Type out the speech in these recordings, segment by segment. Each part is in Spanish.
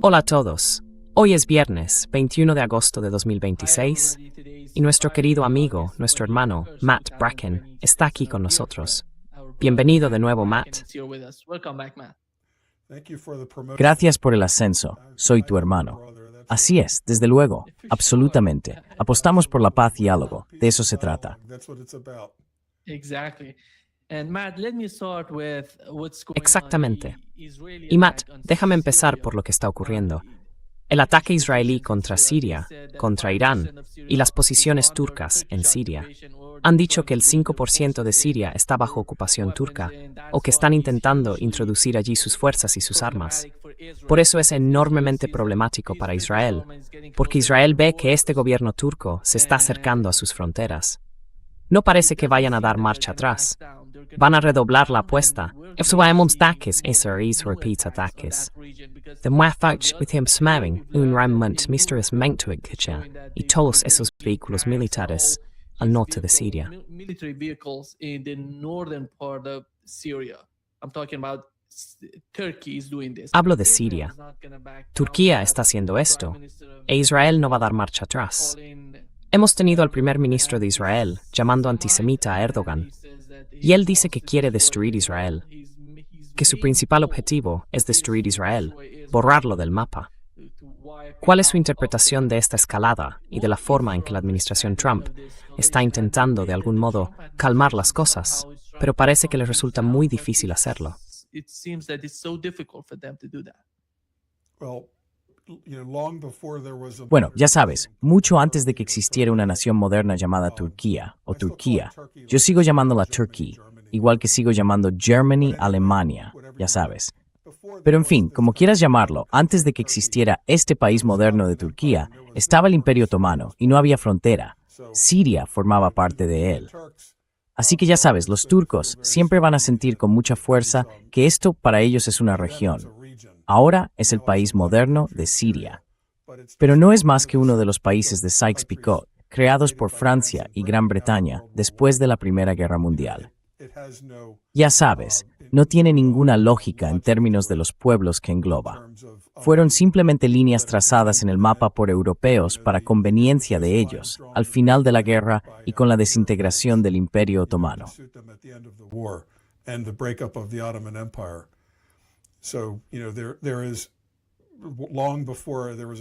Hola a todos. Hoy es viernes, 21 de agosto de 2026, y nuestro querido amigo, nuestro hermano, Matt Bracken, está aquí con nosotros. Bienvenido de nuevo, Matt. Gracias por el ascenso. Soy tu hermano. Así es, desde luego, absolutamente. Apostamos por la paz y diálogo. De eso se trata. Exactamente. Y Matt, déjame empezar por lo que está ocurriendo. El ataque israelí contra Siria, contra Irán y las posiciones turcas en Siria. Han dicho que el 5% de Siria está bajo ocupación turca o que están intentando introducir allí sus fuerzas y sus armas. Por eso es enormemente problemático para Israel, porque Israel ve que este gobierno turco se está acercando a sus fronteras. No parece que vayan a dar marcha atrás. Van a redoblar la apuesta. Efterwijl ataques Israëls repeat ataques. De muafach with him smaring un ramment misterous mentuigkicha y todos esos vehículos militares al norte de Siria. Hablo de Siria. Turquía está haciendo esto, e Israel no va a dar marcha atrás. Hemos tenido al primer ministro de Israel llamando antisemita a Erdogan, y él dice que quiere destruir Israel, que su principal objetivo es destruir Israel, borrarlo del mapa. ¿Cuál es su interpretación de esta escalada y de la forma en que la administración Trump está intentando de algún modo calmar las cosas, pero parece que le resulta muy difícil hacerlo? Bueno, ya sabes, mucho antes de que existiera una nación moderna llamada Turquía o Turquía, yo sigo llamándola Turkey, igual que sigo llamando Germany, Alemania, ya sabes. Pero en fin, como quieras llamarlo, antes de que existiera este país moderno de Turquía, estaba el Imperio Otomano y no había frontera. Siria formaba parte de él. Así que ya sabes, los turcos siempre van a sentir con mucha fuerza que esto para ellos es una región. Ahora es el país moderno de Siria. Pero no es más que uno de los países de Sykes-Picot, creados por Francia y Gran Bretaña después de la Primera Guerra Mundial. Ya sabes, no tiene ninguna lógica en términos de los pueblos que engloba. Fueron simplemente líneas trazadas en el mapa por europeos para conveniencia de ellos, al final de la guerra y con la desintegración del Imperio Otomano.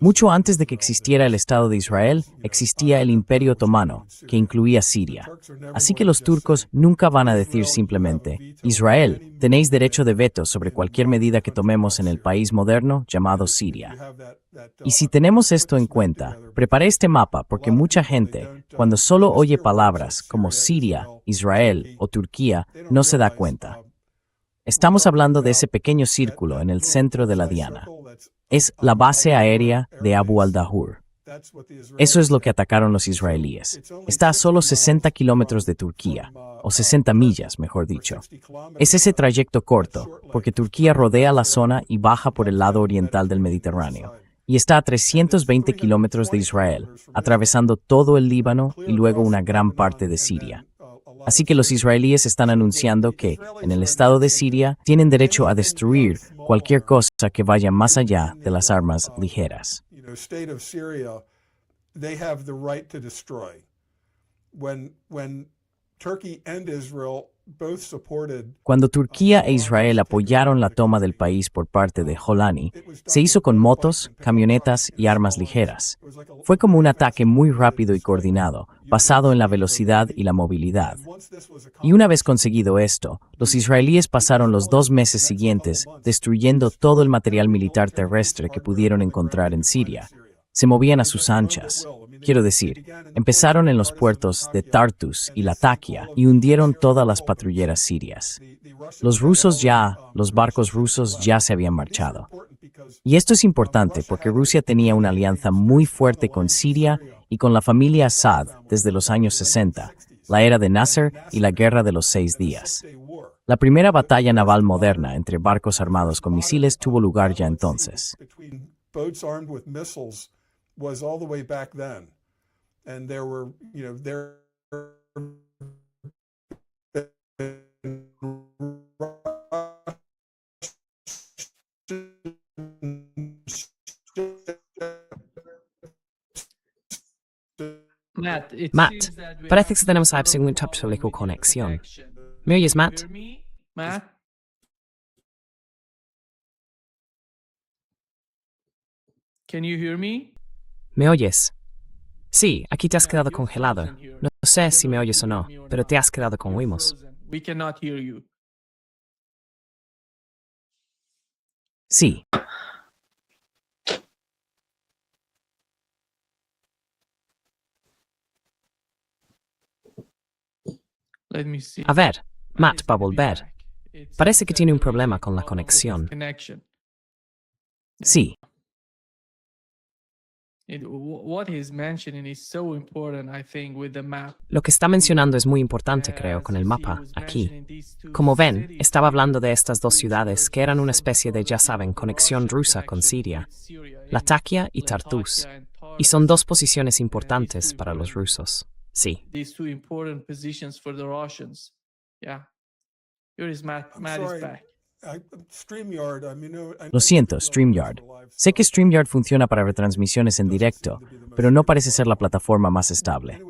Mucho antes de que existiera el Estado de Israel, existía el Imperio Otomano, que incluía Siria. Así que los turcos nunca van a decir simplemente, Israel, tenéis derecho de veto sobre cualquier medida que tomemos en el país moderno llamado Siria. Y si tenemos esto en cuenta, preparé este mapa porque mucha gente, cuando solo oye palabras como Siria, Israel o Turquía, no se da cuenta. Estamos hablando de ese pequeño círculo en el centro de la diana. Es la base aérea de Abu al-Dahur. Eso es lo que atacaron los israelíes. Está a solo 60 kilómetros de Turquía, o 60 millas, mejor dicho. Es ese trayecto corto, porque Turquía rodea la zona y baja por el lado oriental del Mediterráneo, y está a 320 kilómetros de Israel, atravesando todo el Líbano y luego una gran parte de Siria. Así que los israelíes están anunciando que, en el estado de Siria, tienen derecho a destruir cualquier cosa que vaya más allá de las armas ligeras. Cuando Turquía e Israel apoyaron la toma del país por parte de Jolani, se hizo con motos, camionetas y armas ligeras. Fue como un ataque muy rápido y coordinado, basado en la velocidad y la movilidad. Y una vez conseguido esto, los israelíes pasaron los 2 meses siguientes destruyendo todo el material militar terrestre que pudieron encontrar en Siria. Se movían a sus anchas. Quiero decir, empezaron en los puertos de Tartus y Latakia y hundieron todas las patrulleras sirias. Los barcos rusos ya se habían marchado. Y esto es importante porque Rusia tenía una alianza muy fuerte con Siria y con la familia Assad desde los años 60, la era de Nasser y la Guerra de los 6 días. La primera batalla naval moderna entre barcos armados con misiles tuvo lugar ya entonces. Matt, parece que tenemos a con conexión. ¿Me oyes, Matt? Matt? Can you hear me? ¿Me oyes? Sí, aquí te has quedado congelado. No sé si me oyes o no, pero te has quedado con Wimos. We cannot hear you. Sí, Let me see. A ver, Matt va a It's gonna be volver. back. It Parece seems que that tiene un there is a problema con la problem with his conexión. connection. sí. What he's mentioning is so important, I think, with the map. Lo que está mencionando es muy importante, creo, con el mapa aquí. Como ven, estaba hablando de estas dos ciudades que eran una especie de, ya saben, conexión rusa con Siria, Latakia y Tartus, y son dos posiciones importantes para los rusos. Sí. These two important positions for the Russians. Yeah. Here is Matt. Matt is back. Lo siento, StreamYard. Sé que StreamYard funciona para retransmisiones en directo, pero no parece ser la plataforma más estable.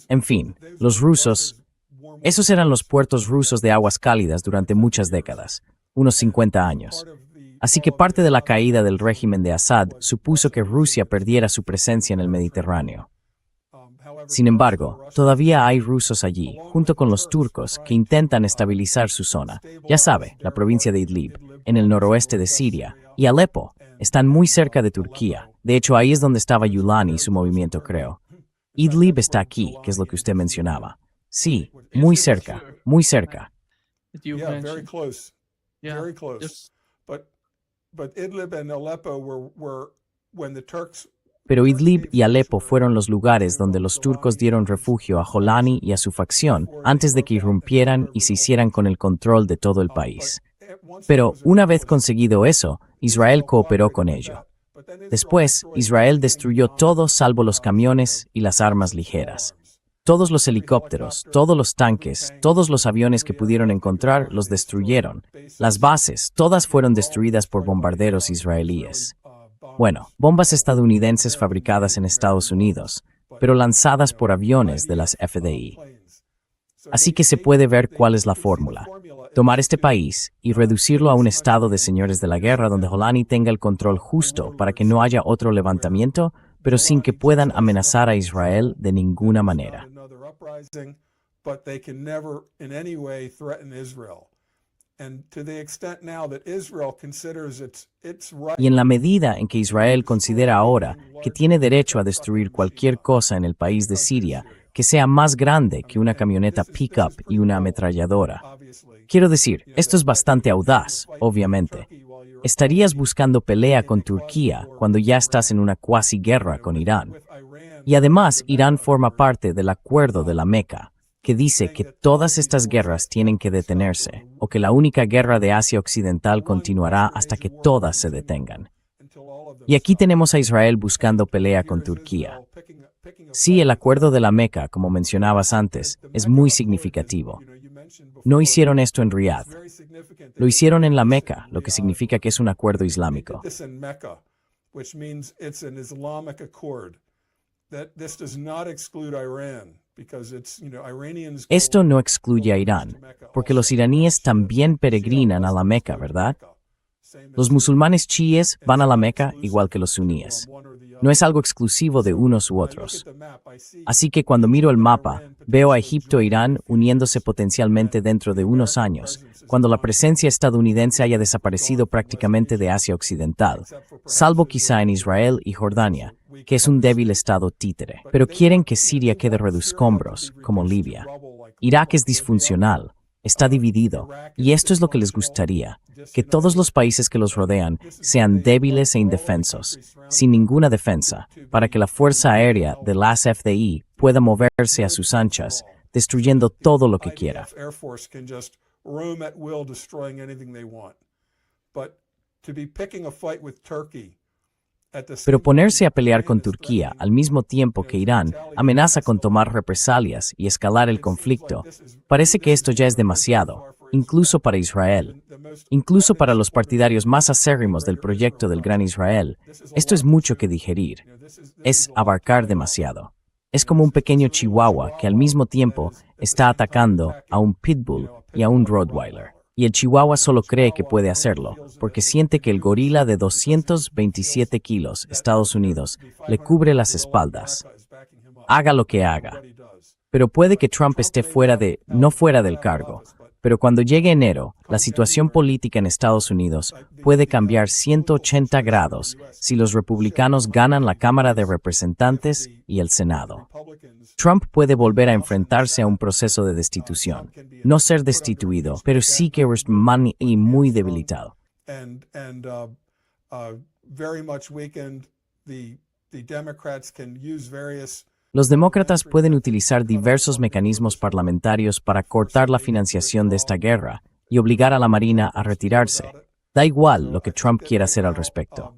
En fin, los rusos... Esos eran los puertos rusos de aguas cálidas durante muchas décadas, unos 50 años. Así que parte de la caída del régimen de Assad supuso que Rusia perdiera su presencia en el Mediterráneo. Sin embargo, todavía hay rusos allí, junto con los turcos, que intentan estabilizar su zona. Ya sabe, la provincia de Idlib, en el noroeste de Siria, y Alepo, están muy cerca de Turquía. De hecho, ahí es donde estaba Yulani y su movimiento, creo. Idlib está aquí, que es lo que usted mencionaba. Sí, muy cerca, muy cerca. That you Yeah, very mentioned. close. Yeah, Very close. just- But Idlib and Aleppo were when the Turks. Pero Idlib y Alepo fueron los lugares donde los turcos dieron refugio a Jolani y a su facción antes de que irrumpieran y se hicieran con el control de todo el país. Pero una vez conseguido eso, Israel cooperó con ello. Después, Israel destruyó todo salvo los camiones y las armas ligeras. Todos los helicópteros, todos los tanques, todos los aviones que pudieron encontrar los destruyeron. Las bases, todas fueron destruidas por bombarderos israelíes. Bueno, bombas estadounidenses fabricadas en Estados Unidos, pero lanzadas por aviones de las FDI. Así que se puede ver cuál es la fórmula. Tomar este país y reducirlo a un estado de señores de la guerra donde Jolani tenga el control justo para que no haya otro levantamiento, pero sin que puedan amenazar a Israel de ninguna manera. Another uprising, but they can never in any way threaten Israel. And to the extent now that Israel considers its right. Y en la medida en que Israel considera ahora que tiene derecho a destruir cualquier cosa en el país de Siria que sea más grande que una camioneta pickup y una ametralladora. Quiero decir, esto es bastante audaz, obviamente. Estarías buscando pelea con Turquía cuando ya estás en una cuasi guerra con Irán. Y además, Irán forma parte del Acuerdo de la Meca, que dice que todas estas guerras tienen que detenerse, o que la única guerra de Asia Occidental continuará hasta que todas se detengan. Y aquí tenemos a Israel buscando pelea con Turquía. Sí, el Acuerdo de la Meca, como mencionabas antes, es muy significativo. No hicieron esto en Riyadh. Lo hicieron en la Meca, lo que significa que es un acuerdo islámico. This in Mecca, which means it's an Islamic accord. That this does not exclude Iran because it's, Iranians. Esto no excluye a Irán, porque los iraníes también peregrinan a la Meca, ¿verdad? Los musulmanes chiíes van a la Meca igual que los suníes. No es algo exclusivo de unos u otros. Así que cuando miro el mapa, veo a Egipto e Irán uniéndose potencialmente dentro de unos años, cuando la presencia estadounidense haya desaparecido prácticamente de Asia Occidental, salvo quizá en Israel y Jordania, que es un débil estado títere. Pero quieren que Siria quede reduscombros, como Libia. Irak es disfuncional, está dividido, y esto es lo que les gustaría, que todos los países que los rodean sean débiles e indefensos, sin ninguna defensa, para que la Fuerza Aérea de las FDI pueda moverse a sus anchas, destruyendo todo lo que quiera. Air Force can just roam at will, destroying anything they want. But to be picking a fight with Turkey at the Pero same ponerse a time pelear con Iran is Turquía threatening al mismo tiempo que Irán amenaza con tomar represalias y escalar el conflicto, parece que esto ya es demasiado, incluso para Israel. Incluso para los partidarios más acérrimos del proyecto del Gran Israel, esto es mucho que digerir. Es abarcar demasiado. Es como un pequeño chihuahua que al mismo tiempo está atacando a un pitbull y a un rottweiler. Y el chihuahua solo cree que puede hacerlo, porque siente que el gorila de 227 kilos, Estados Unidos, le cubre las espaldas. Haga lo que haga. Pero puede que Trump esté no fuera del cargo. Pero cuando llegue enero, la situación política en Estados Unidos puede cambiar 180 grados si los republicanos ganan la Cámara de Representantes y el Senado. Trump puede volver a enfrentarse a un proceso de destitución. No ser destituido, pero sí que y muy debilitado. Los demócratas pueden utilizar diversos mecanismos parlamentarios para cortar la financiación de esta guerra y obligar a la Marina a retirarse. Da igual lo que Trump quiera hacer al respecto.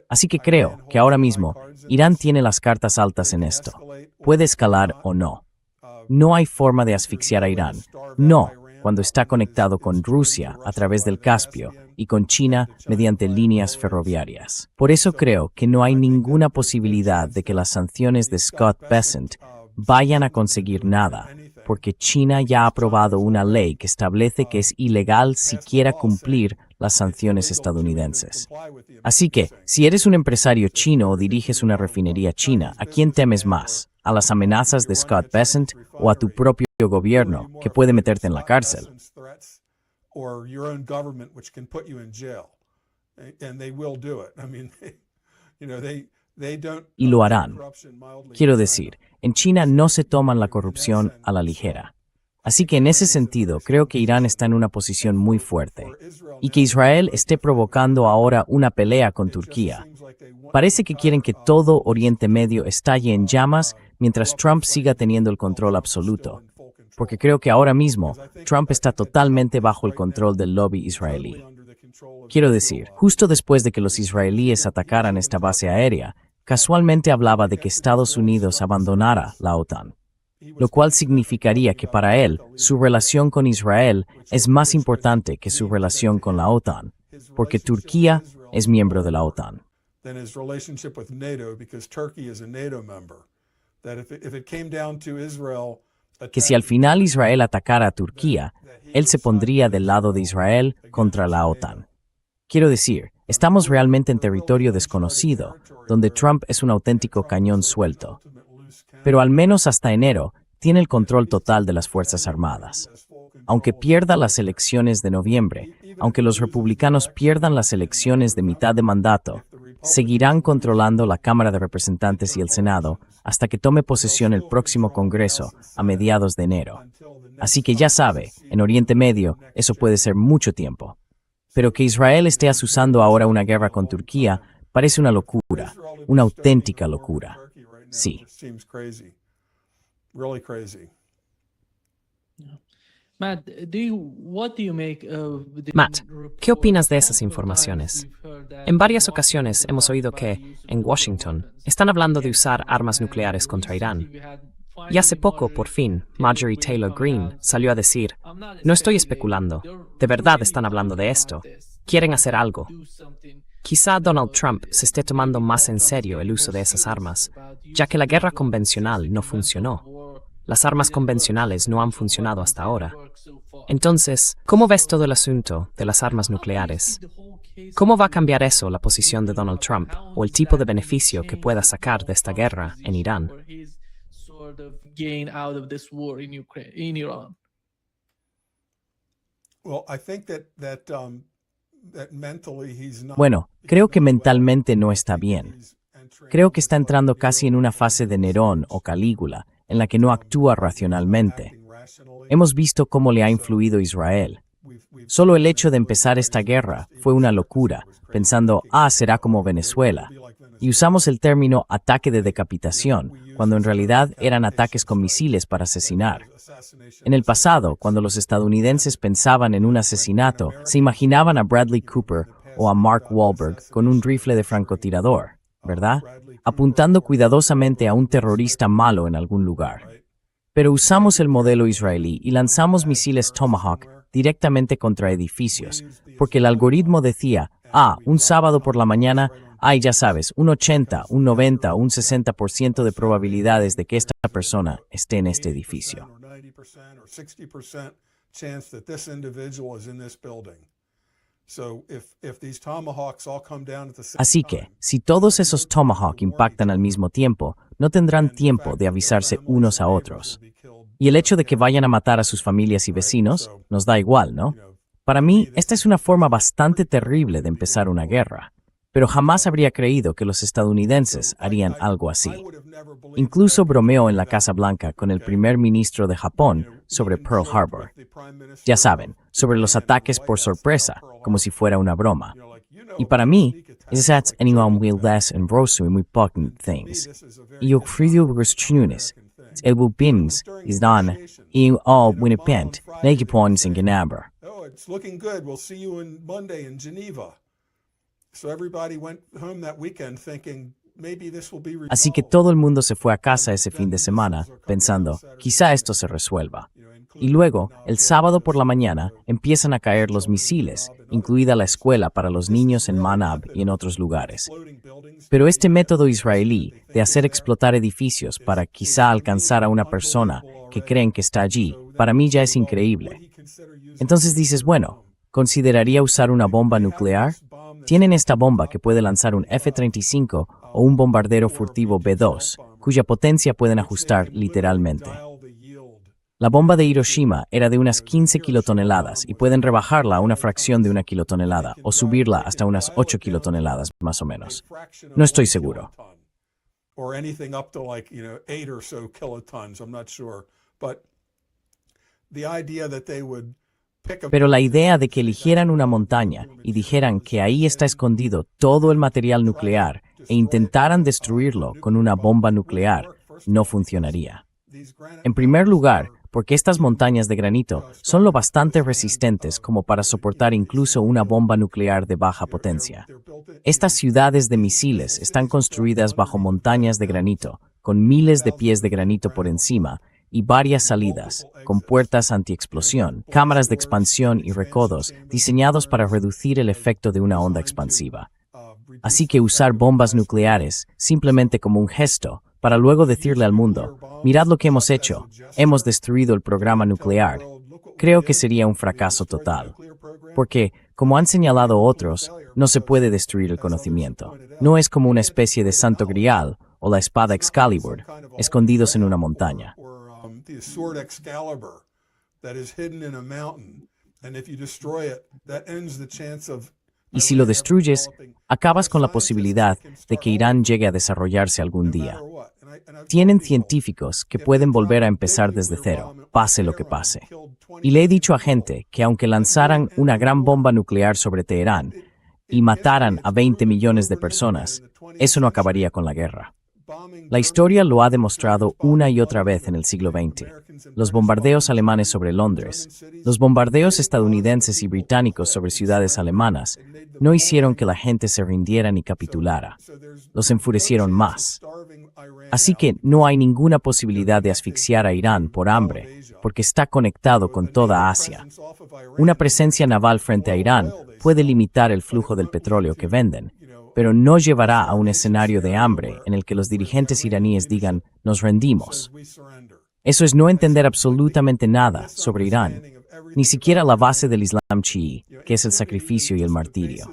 Así que creo que ahora mismo Irán tiene las cartas altas en esto. Puede escalar o no. No hay forma de asfixiar a Irán. No, cuando está conectado con Rusia a través del Caspio y con China mediante líneas ferroviarias. Por eso creo que no hay ninguna posibilidad de que las sanciones de Scott Bessent vayan a conseguir nada, porque China ya ha aprobado una ley que establece que es ilegal siquiera cumplir las sanciones estadounidenses. Así que, si eres un empresario chino o diriges una refinería china, ¿a quién temes más? ¿A las amenazas de Scott Bessent o a tu propio gobierno, que puede meterte en la cárcel? Y lo harán. Quiero decir, en China no se toman la corrupción a la ligera. Así que en ese sentido, creo que Irán está en una posición muy fuerte. Y que Israel esté provocando ahora una pelea con Turquía. Parece que quieren que todo Oriente Medio estalle en llamas mientras Trump siga teniendo el control absoluto. Porque creo que ahora mismo Trump está totalmente bajo el control del lobby israelí. Quiero decir, justo después de que los israelíes atacaran esta base aérea, casualmente hablaba de que Estados Unidos abandonara la OTAN. Lo cual significaría que para él, su relación con Israel es más importante que su relación con la OTAN, porque Turquía es miembro de la OTAN. Que si al final Israel atacara a Turquía, él se pondría del lado de Israel contra la OTAN. Quiero decir, estamos realmente en territorio desconocido, donde Trump es un auténtico cañón suelto. Pero al menos hasta enero, tiene el control total de las Fuerzas Armadas. Aunque pierda las elecciones de noviembre, aunque los republicanos pierdan las elecciones de mitad de mandato, seguirán controlando la Cámara de Representantes y el Senado hasta que tome posesión el próximo Congreso a mediados de enero. Así que ya sabe, en Oriente Medio, eso puede ser mucho tiempo. Pero que Israel esté azuzando ahora una guerra con Turquía parece una locura, una auténtica locura. Sí. Matt, ¿qué opinas de esas informaciones? En varias ocasiones hemos oído que, en Washington, están hablando de usar armas nucleares contra Irán. Y hace poco, por fin, Marjorie Taylor Greene salió a decir, no estoy especulando, de verdad están hablando de esto, quieren hacer algo. Quizá Donald Trump se esté tomando más en serio el uso de esas armas, ya que la guerra convencional no funcionó. Las armas convencionales no han funcionado hasta ahora. Entonces, ¿cómo ves todo el asunto de las armas nucleares? ¿Cómo va a cambiar eso la posición de Donald Trump o el tipo de beneficio que pueda sacar de esta guerra en Irán? Bueno, creo que mentalmente no está bien. Creo que está entrando casi en una fase de Nerón o Calígula, en la que no actúa racionalmente. Hemos visto cómo le ha influido Israel. Solo el hecho de empezar esta guerra fue una locura, pensando, será como Venezuela. Y usamos el término ataque de decapitación, cuando en realidad eran ataques con misiles para asesinar. En el pasado, cuando los estadounidenses pensaban en un asesinato, se imaginaban a Bradley Cooper o a Mark Wahlberg con un rifle de francotirador, ¿verdad? Apuntando cuidadosamente a un terrorista malo en algún lugar. Pero usamos el modelo israelí y lanzamos misiles Tomahawk directamente contra edificios, porque el algoritmo decía, un sábado por la mañana hay, ya sabes, un 80, un 90, un 60% de probabilidades de que esta persona esté en este edificio. Or 90% or 60% chance that this individual is in this building. So if these tomahawks all come down at the same Así time, que, si todos esos Tomahawk impactan al mismo tiempo, no tendrán tiempo de avisarse unos a otros. Y el hecho de que vayan a matar a sus familias y vecinos, nos da igual, ¿no? Para mí, esta es una forma bastante terrible de empezar una guerra, pero jamás habría creído que los estadounidenses harían algo así. Incluso bromeó en la Casa Blanca con el primer ministro de Japón sobre Pearl Harbor. Ya saben, sobre los ataques por sorpresa, como si fuera una broma. Y para mí, esas anyone will less and rosu muy important things. Y ofrido restricciones, el bupins is done, y all winnipent, negipons en Genabra. oh, it's looking good. We'll see you on Monday in Geneva. So everybody went home that weekend thinking maybe this will be resolved. Así que todo el mundo se fue a casa ese fin de semana, pensando, quizá esto se resuelva. Y luego, el sábado por la mañana, empiezan a caer los misiles, incluida la escuela para los niños en Manab y en otros lugares. Pero este método israelí de hacer explotar edificios para quizá alcanzar a una persona que creen que está allí, para mí ya es increíble. Entonces dices, bueno, ¿consideraría usar una bomba nuclear? Tienen esta bomba que puede lanzar un F-35 o un bombardero furtivo B-2, cuya potencia pueden ajustar literalmente. La bomba de Hiroshima era de unas 15 kilotoneladas y pueden rebajarla a una fracción de una kilotonelada o subirla hasta unas 8 kilotoneladas más o menos. No estoy seguro. Or anything up to 8 or so kilotons, I'm not sure. But the idea that they would pick a Pero la idea de que eligieran una montaña y dijeran que ahí está escondido todo el material nuclear e intentaran destruirlo con una bomba nuclear no funcionaría. En primer lugar, porque estas montañas de granito son lo bastante resistentes como para soportar incluso una bomba nuclear de baja potencia. Estas ciudades de misiles están construidas bajo montañas de granito, con miles de pies de granito por encima, y varias salidas, con puertas antiexplosión, cámaras de expansión y recodos diseñados para reducir el efecto de una onda expansiva. Así que usar bombas nucleares, simplemente como un gesto, para luego decirle al mundo, mirad lo que hemos hecho, hemos destruido el programa nuclear, creo que sería un fracaso total. Porque, como han señalado otros, no se puede destruir el conocimiento. No es como una especie de santo grial o la espada Excalibur, escondidos en una montaña. the sword Excalibur that is hidden in a mountain, and if you destroy it, that ends the chance of Y si lo destruyes, acabas con la posibilidad de que Irán llegue a desarrollarse algún día. Tienen científicos que pueden volver a empezar desde cero, pase lo que pase. Y le he dicho a gente que aunque lanzaran una gran bomba nuclear sobre Teherán y mataran a 20 millones de personas, eso no acabaría con la guerra. La historia lo ha demostrado una y otra vez en el siglo XX. Los bombardeos alemanes sobre Londres, los bombardeos estadounidenses y británicos sobre ciudades alemanas, no hicieron que la gente se rindiera ni capitulara. Los enfurecieron más. Así que no hay ninguna posibilidad de asfixiar a Irán por hambre, porque está conectado con toda Asia. Una presencia naval frente a Irán puede limitar el flujo del petróleo que venden, pero no llevará a un escenario de hambre en el que los dirigentes iraníes digan, nos rendimos. Eso es no entender absolutamente nada sobre Irán, ni siquiera la base del Islam chií, que es el sacrificio y el martirio.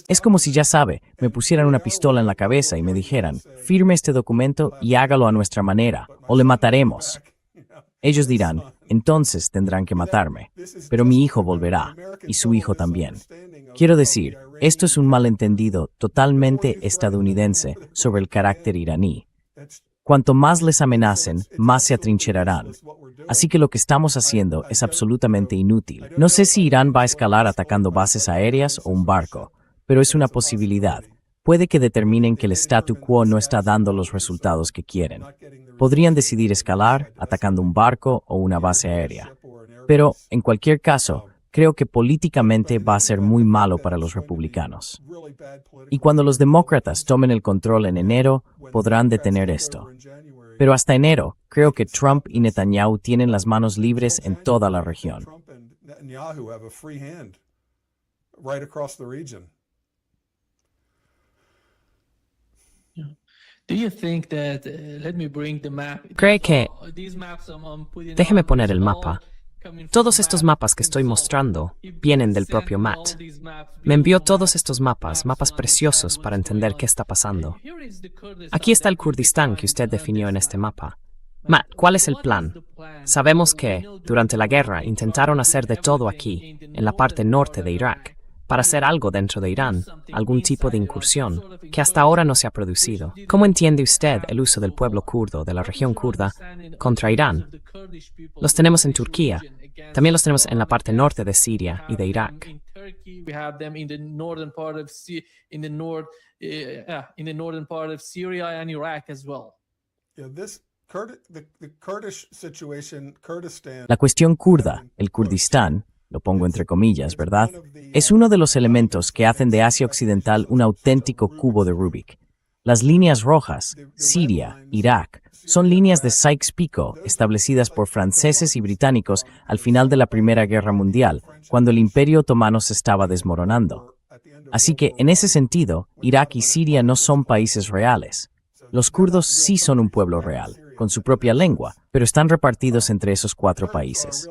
Es como si, ya sabe, me pusieran una pistola en la cabeza y me dijeran, firme este documento y hágalo a nuestra manera, o le mataremos. Ellos dirán, entonces tendrán que matarme, pero mi hijo volverá, y su hijo también. Quiero decir, esto es un malentendido totalmente estadounidense sobre el carácter iraní. Cuanto más les amenacen, más se atrincherarán. Así que lo que estamos haciendo es absolutamente inútil. No sé si Irán va a escalar atacando bases aéreas o un barco, pero es una posibilidad. Puede que determinen que el statu quo no está dando los resultados que quieren. Podrían decidir escalar atacando un barco o una base aérea. Pero, en cualquier caso, creo que políticamente va a ser muy malo para los republicanos. Y cuando los demócratas tomen el control en enero, podrán detener esto. Pero hasta enero, creo que Trump y Netanyahu tienen las manos libres en toda la región. Trump and Netanyahu have a free hand right across the region. Do you think that, let me bring the map. ¿Cree que... These maps I'm putting Déjeme up, poner el all mapa. coming from Todos estos Matt mapas que estoy himself. mostrando He vienen del sent propio all Matt. these maps Me envió before todos estos mapas to preciosos understand para what's entender going qué on. está pasando. Here is the Kurdistan Aquí está el that we Kurdistán que defined usted on definió en this este map. mapa. Matt, ¿cuál es el What is plan? the plan? Sabemos We que, know that durante la guerra, they intentaron tried to hacer do de todo everything aquí, in the en la parte northern norte part de of Irak, para hacer algo dentro de Irán, algún tipo de incursión, que hasta ahora no se ha producido. ¿Cómo entiende usted el uso del pueblo kurdo, de la región kurda, contra Irán? Los tenemos en Turquía. También los tenemos en la parte norte de Siria y de Irak. In Turkey, we have them in the northern part of in the northern part of Syria and Iraq as well. Yeah, the Kurdish situation, Kurdistan. La cuestión kurda, el Kurdistán, lo pongo entre comillas, ¿verdad? Es uno de los elementos que hacen de Asia Occidental un auténtico cubo de Rubik. Las líneas rojas, Siria, Irak, son líneas de Sykes-Picot establecidas por franceses y británicos al final de la Primera Guerra Mundial, cuando el Imperio Otomano se estaba desmoronando. Así que, en ese sentido, Irak y Siria no son países reales. Los kurdos sí son un pueblo real, con su propia lengua, pero están repartidos entre esos 4 países.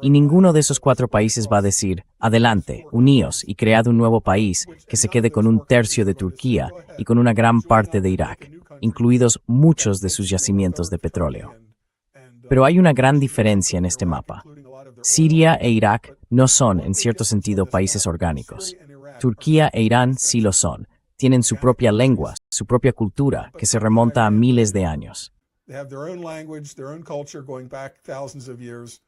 Y ninguno de esos 4 países va a decir, adelante, uníos y cread un nuevo país que se quede con un tercio de Turquía y con una gran parte de Irak, incluidos muchos de sus yacimientos de petróleo. Pero hay una gran diferencia en este mapa. Siria e Irak no son, en cierto sentido, países orgánicos. Turquía e Irán sí lo son. Tienen su propia lengua, su propia cultura, que se remonta a miles de años. They have their own language, their own culture going back thousands of years.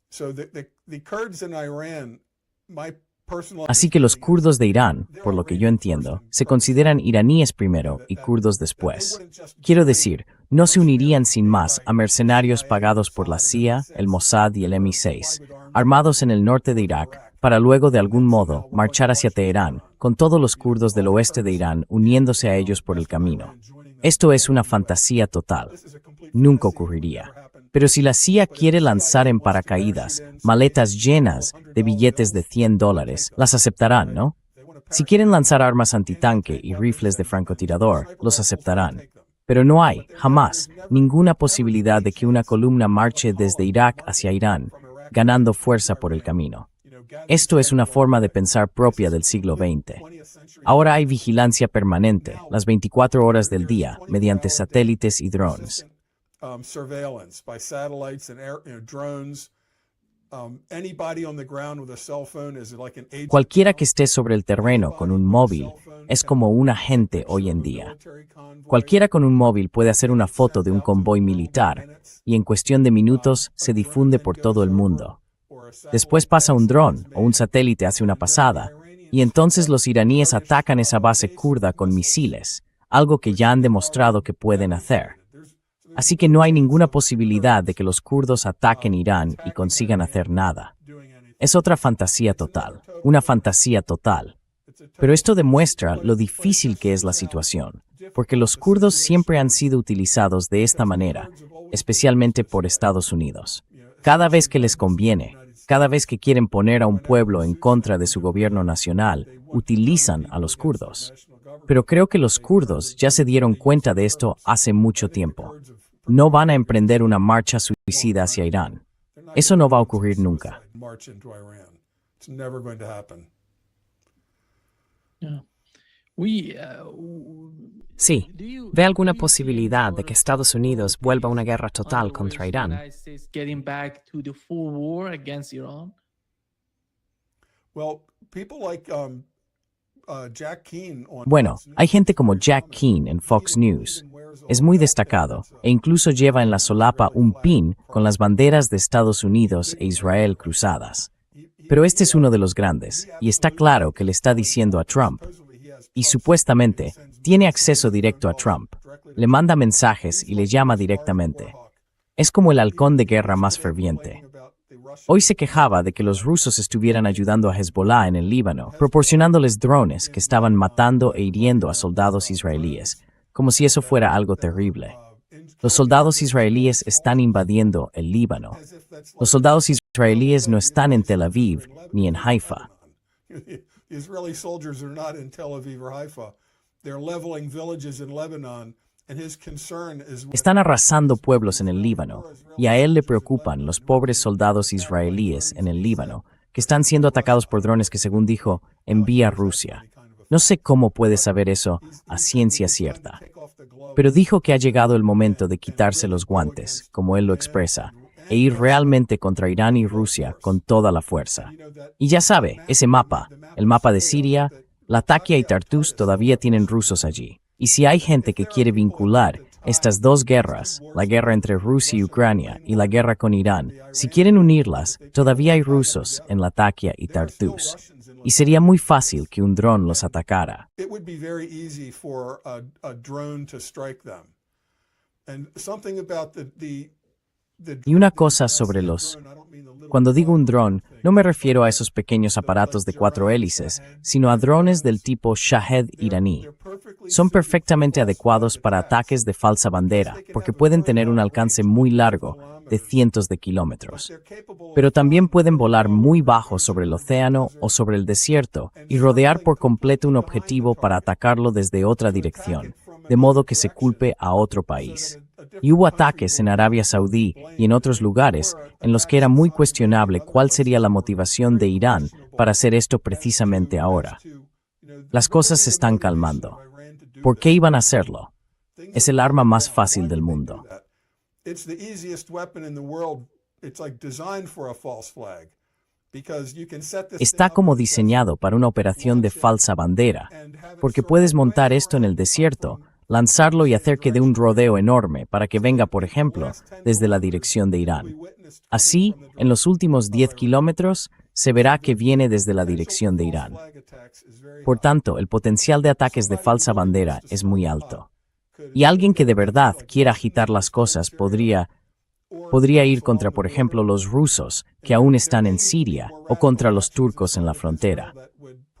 So the Kurds in Iran, my personal Así que los kurdos de Irán, por lo que yo entiendo, se consideran iraníes primero y kurdos después. Quiero decir, no se unirían sin más a mercenarios pagados por la CIA, el Mossad y el MI6, armados en el norte de Irak, para luego de algún modo marchar hacia Teherán, con todos los kurdos del oeste de Irán uniéndose a ellos por el camino. Esto es una fantasía total. Nunca ocurriría. Pero si la CIA quiere lanzar en paracaídas maletas llenas de billetes de $100, las aceptarán, ¿no? Si quieren lanzar armas antitanque y rifles de francotirador, los aceptarán. Pero no hay, jamás, ninguna posibilidad de que una columna marche desde Irak hacia Irán, ganando fuerza por el camino. Esto es una forma de pensar propia del siglo XX. Ahora hay vigilancia permanente, las 24 horas del día, mediante satélites y drones. Surveillance by satellites and drones. Anybody on the ground with a cell phone is like an agent. Cualquiera que esté sobre el terreno con un móvil es como un agente hoy en día. Cualquiera con un móvil puede hacer una foto de un convoy militar y en cuestión de minutos se difunde por todo el mundo. Después pasa un dron o un satélite hace una pasada y entonces los iraníes atacan esa base kurda con misiles, algo que ya han demostrado que pueden hacer. Así que no hay ninguna posibilidad de que los kurdos ataquen Irán y consigan hacer nada. Es otra fantasía total, una fantasía total. Pero esto demuestra lo difícil que es la situación, porque los kurdos siempre han sido utilizados de esta manera, especialmente por Estados Unidos. Cada vez que les conviene, cada vez que quieren poner a un pueblo en contra de su gobierno nacional, utilizan a los kurdos. Pero creo que los kurdos ya se dieron cuenta de esto hace mucho tiempo. No van a emprender una marcha suicida hacia Irán. Eso no va a ocurrir nunca. Sí, ¿ve alguna posibilidad de que Estados Unidos vuelva a una guerra total contra Irán? Bueno, hay gente como Jack Keane en Fox News. Es muy destacado e incluso lleva en la solapa un pin con las banderas de Estados Unidos e Israel cruzadas. Pero este es uno de los grandes, y está claro que le está diciendo a Trump. Y supuestamente, tiene acceso directo a Trump. Le manda mensajes y le llama directamente. Es como el halcón de guerra más ferviente. Hoy se quejaba de que los rusos estuvieran ayudando a Hezbollah en el Líbano, proporcionándoles drones que estaban matando e hiriendo a soldados israelíes, como si eso fuera algo terrible. Los soldados israelíes están invadiendo el Líbano. Los soldados israelíes no están en Tel Aviv ni en Haifa. The Israeli soldiers are not in Tel Aviv or Haifa. They're leveling villages in Lebanon, and his concern is Están arrasando pueblos en el Líbano, y a él le preocupan los pobres soldados israelíes en el Líbano, que están siendo atacados por drones que, según dijo, envía Rusia. No sé cómo puede saber eso a ciencia cierta, pero dijo que ha llegado el momento de quitarse los guantes, como él lo expresa, e ir realmente contra Irán y Rusia con toda la fuerza. Y ya sabe, ese mapa, el mapa de Siria, Latakia y Tartus todavía tienen rusos allí. Y si hay gente que quiere vincular estas dos guerras, la guerra entre Rusia y Ucrania y la guerra con Irán, si quieren unirlas, todavía hay rusos en Latakia y Tartus. Y sería muy fácil que un dron los atacara. it would be very easy for a drone to strike them. And something about the Y una cosa sobre los... Cuando digo un dron, no me refiero a esos pequeños aparatos de 4 hélices, sino a drones del tipo Shahed iraní. Son perfectamente adecuados para ataques de falsa bandera, porque pueden tener un alcance muy largo, de cientos de kilómetros. Pero también pueden volar muy bajo sobre el océano o sobre el desierto y rodear por completo un objetivo para atacarlo desde otra dirección, de modo que se culpe a otro país. Y hubo ataques en Arabia Saudí y en otros lugares en los que era muy cuestionable cuál sería la motivación de Irán para hacer esto precisamente ahora. Las cosas se están calmando. ¿Por qué iban a hacerlo? Es el arma más fácil del mundo. It's the easiest weapon in the world. It's like designed for a false flag. Because you can set this Está como diseñado para una operación de falsa bandera, porque puedes montar esto en el desierto, lanzarlo y hacer que dé un rodeo enorme para que venga, por ejemplo, desde la dirección de Irán. Así, en los últimos 10 kilómetros, se verá que viene desde la dirección de Irán. Por tanto, el potencial de ataques de falsa bandera es muy alto. Y alguien que de verdad quiera agitar las cosas podría ir contra, por ejemplo, los rusos, que aún están en Siria, o contra los turcos en la frontera.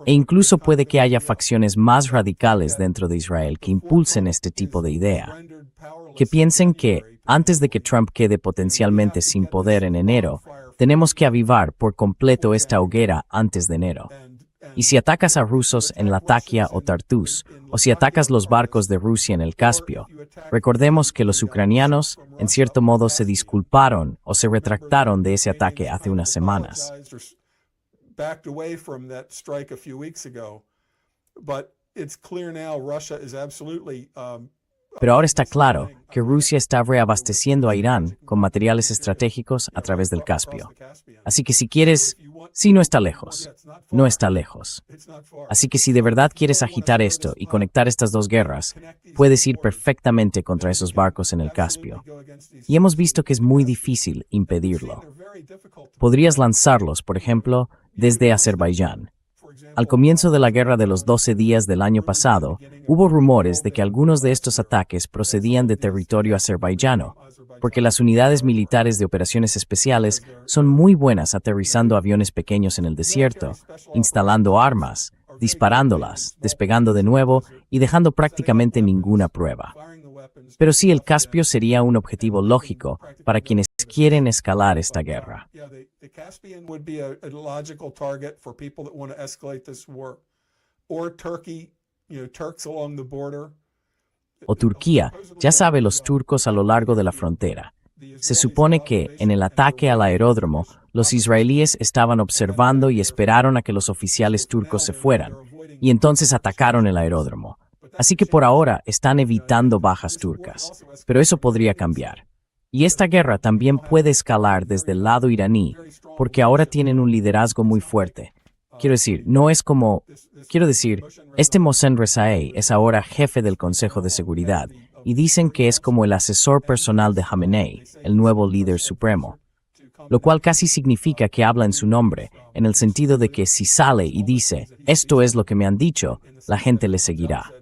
E incluso puede que haya facciones más radicales dentro de Israel que impulsen este tipo de idea, que piensen que, antes de que Trump quede potencialmente sin poder en enero, tenemos que avivar por completo esta hoguera antes de enero. Y si atacas a rusos en Latakia o Tartus, o si atacas los barcos de Rusia en el Caspio, recordemos que los ucranianos, en cierto modo, se disculparon o se retractaron de ese ataque hace unas semanas. backed away from that strike a few weeks ago, but it's clear now Russia is absolutely Pero ahora está claro que Rusia está reabasteciendo a Irán con materiales estratégicos a través del Caspio. Así que si quieres, sí, no está lejos. No está lejos. Así que si de verdad quieres agitar esto y conectar estas dos guerras, puedes ir perfectamente contra esos barcos en el Caspio. Y hemos visto que es muy difícil impedirlo. Podrías lanzarlos, por ejemplo, desde Azerbaiyán. Al comienzo de la guerra de los 12 días del año pasado, hubo rumores de que algunos de estos ataques procedían de territorio azerbaiyano, porque las unidades militares de operaciones especiales son muy buenas aterrizando aviones pequeños en el desierto, instalando armas, disparándolas, despegando de nuevo y dejando prácticamente ninguna prueba. Pero sí, el Caspio sería un objetivo lógico para quienes quieren escalar esta guerra. Yeah, the Caspian would be a logical target for people that want to escalate this war. Or Turkey, Turks along the border. O Turquía, ya sabe, los turcos a lo largo de la frontera. Se supone que, en el ataque al aeródromo, los israelíes estaban observando y esperaron a que los oficiales turcos se fueran, y entonces atacaron el aeródromo. Así que por ahora están evitando bajas turcas, pero eso podría cambiar. Y esta guerra también puede escalar desde el lado iraní, porque ahora tienen un liderazgo muy fuerte. Quiero decir, este Mohsen Rezaei es ahora jefe del Consejo de Seguridad, y dicen que es como el asesor personal de Khamenei, el nuevo líder supremo. Lo cual casi significa que habla en su nombre, en el sentido de que si sale y dice, esto es lo que me han dicho, la gente le seguirá.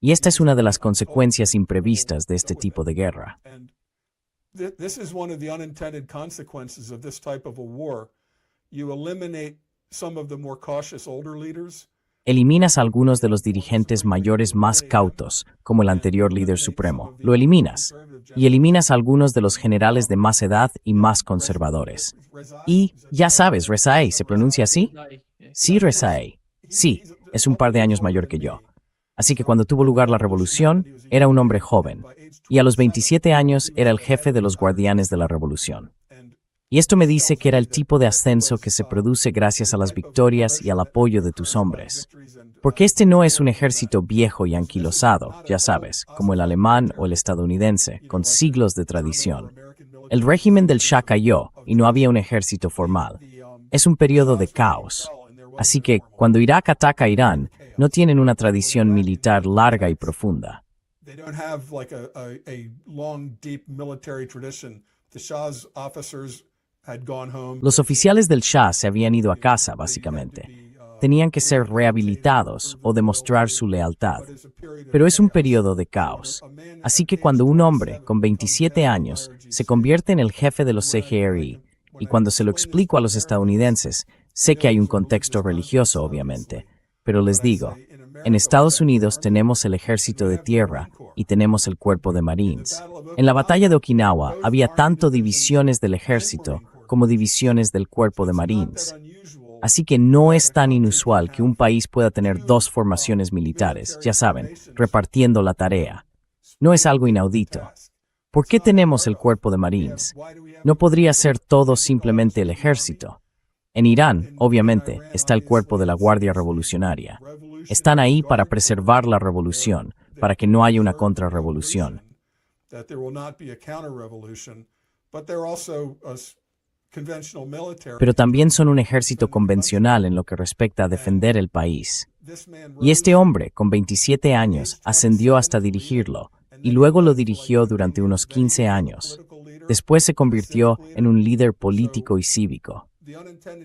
Y esta es una de las consecuencias imprevistas de este tipo de guerra. This is one of the unintended consequences of this type of a war. You eliminate some of the more cautious older leaders, Eliminas a algunos de los dirigentes mayores más cautos, como el anterior líder supremo. Lo eliminas. Y eliminas a algunos de los generales de más edad y más conservadores. Y, ya sabes, Rezai, ¿se pronuncia así? Sí, Rezai. Sí, es un par de años mayor que yo. Así que cuando tuvo lugar la revolución, era un hombre joven. Y a los 27 años era el jefe de los guardianes de la revolución. Y esto me dice que era el tipo de ascenso que se produce gracias a las victorias y al apoyo de tus hombres. Porque este no es un ejército viejo y anquilosado, ya sabes, como el alemán o el estadounidense, con siglos de tradición. El régimen del Shah cayó y no había un ejército formal. Es un periodo de caos. Así que, cuando Irak ataca a Irán, no tienen una tradición militar larga y profunda. They don't have like a long, deep military tradition. The Shah's officers had gone home. Los oficiales del Shah se habían ido a casa, básicamente. Tenían que ser rehabilitados o demostrar su lealtad. Pero es un periodo de caos. Así que cuando un hombre con 27 años se convierte en el jefe de los CGRI, y cuando se lo explico a los estadounidenses, sé que hay un contexto religioso, obviamente, pero les digo, en Estados Unidos tenemos el ejército de tierra y tenemos el cuerpo de Marines. En la batalla de Okinawa había tanto divisiones del ejército como divisiones del cuerpo de Marines. Así que no es tan inusual que un país pueda tener dos formaciones militares, ya saben, repartiendo la tarea. No es algo inaudito. ¿Por qué tenemos el cuerpo de Marines? ¿No podría ser todo simplemente el ejército? En Irán, obviamente, está el cuerpo de la Guardia Revolucionaria. Están ahí para preservar la revolución, para que no haya una contrarrevolución. Pero también son un ejército convencional en lo que respecta a defender el país. Y este hombre, con 27 años, ascendió hasta dirigirlo, y luego lo dirigió durante unos 15 años. Después se convirtió en un líder político y cívico.